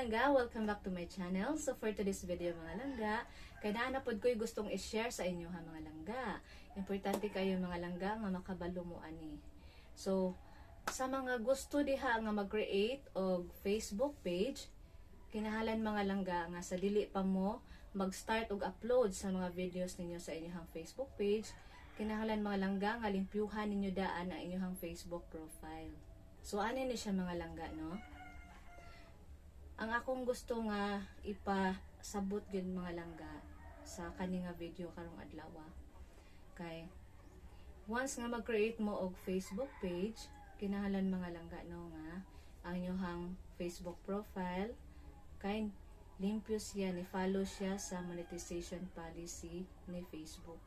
langga, welcome back to my channel. So for today's video mga langga, kailangan na pod ko'y gustong i-share sa inyo ha mga langga. Importante kayo mga langga nga makabalo mo ani. So sa mga gusto diha nga mag-create og Facebook page, kinahanglan mga langga nga sa dili pa mo mag-start og upload sa mga videos ninyo sa inyong Facebook page, kinahanglan mga langga nga limpyuhan ninyo daan ang inyong Facebook profile. So ano ni siya mga langga no? Ang akong gusto nga ipasabot gyud mga langga sa kani nga video karong adlaw. Kay once nga mag-create mo og Facebook page, kinahanglan mga langga no nga ang inyong Facebook profile kay limpyo siya, ni follow siya sa monetization policy ni Facebook.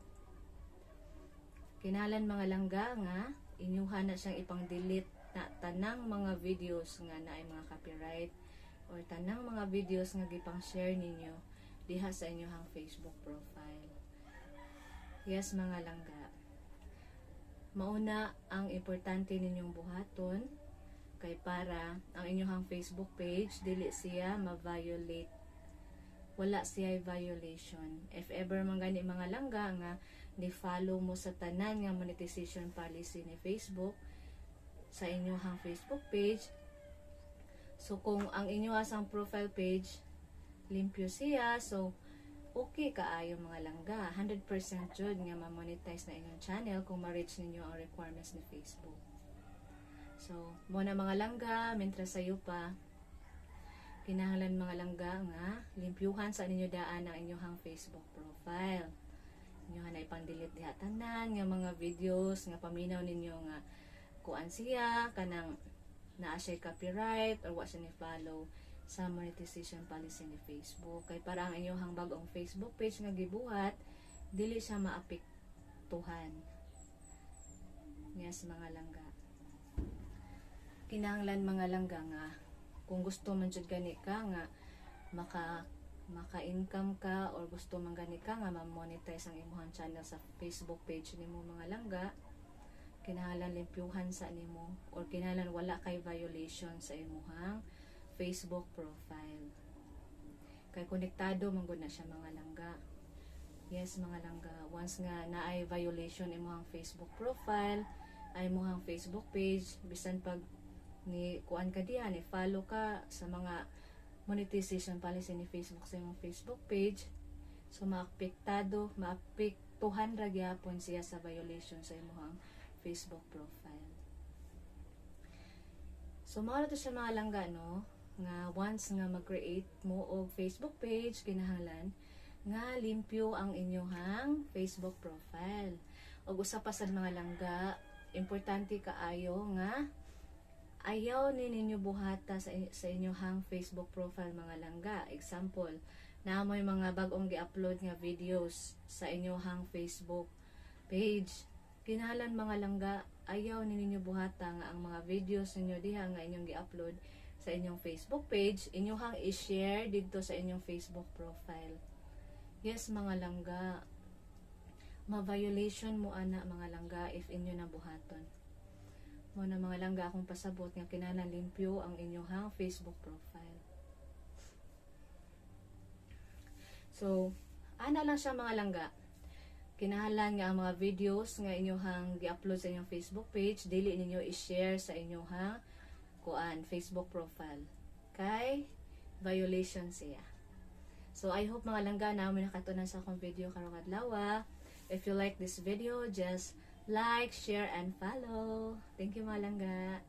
Kinahanglan mga langga nga inyuhan na siyang ipang-delete na tanang mga videos nga naay mga copyright or tanang mga videos nga gipang share ninyo diha sa inyong Facebook profile. Yes mga langga. Mauna ang importante ninyong buhaton kay para ang inyong Facebook page dili siya ma-violate. Wala siya violation. If ever man gani mga langga nga ni-follow mo sa tanan nga monetization policy ni Facebook sa inyong Facebook page, so kung ang inyo asang profile page limpyo siya, so okay kaayo mga langga, 100% jud nga ma-monetize na inyong channel kung ma-reach ninyo ang requirements ni Facebook. So mo na mga langga, mientras sayo pa kinahanglan mga langga nga limpyuhan sa ninyo daan ang inyong Facebook profile. Inyo na ipang-delete diha tanan nga mga videos nga paminaw ninyo nga kuan siya kanang naa siya copyright or wa siya ni-follow sa monetization policy ni Facebook. Kay para ang inyong bagong Facebook page nga gibuhat dili siya maapektuhan. Yes mga langga. Kinahanglan mga langga nga kung gusto man jud gani ka nga maka-income ka or gusto man gani ka nga ma-monetize ang imong channel sa Facebook page nimo mga langga, kinahanglan limpyuhan sa nimo or kinahanglan wala kay violation sa imong Facebook profile. Kay konektado man gud na siya mga langga. Yes mga langga, once nga naay violation imong Facebook profile, ay imong Facebook page, bisan pag ni kuan ka diha, ni follow ka sa mga monetization policy ni Facebook sa imong Facebook page, so maapektuhan ra gyapon siya sa violation sa imong Facebook profile. So mao to siya mga langga no, nga once nga mag-create mo og Facebook page, kinahanglan nga limpyo ang inyong Facebook profile. Og usa pa sad mga langga, importante kaayo nga ayaw ni ninyo buhata sa inyong Facebook profile mga langga. Example, na may mga bagong gi-upload nga videos sa inyong Facebook page, kinahanglan mga langga ayaw ni ninyo buhata nga ang mga videos ninyo diha nga inyong gi-upload sa inyong Facebook page inyong i-share dito sa inyong Facebook profile. Yes mga langga, ma-violation mo ana mga langga if inyo na buhaton. Mo na mga langga akong pasabot nga kinahanglan limpyo ang inyong Facebook profile. So ana lang siya mga langga. Kinahanglan nga ang mga videos nga inyong gi-upload sa inyong Facebook page dili ninyo i-share sa inyong Facebook profile kay violation siya. So I hope mga langga na may nakatunan sa akong video karong adlaw. If you like this video, just like, share and follow. Thank you mga langga.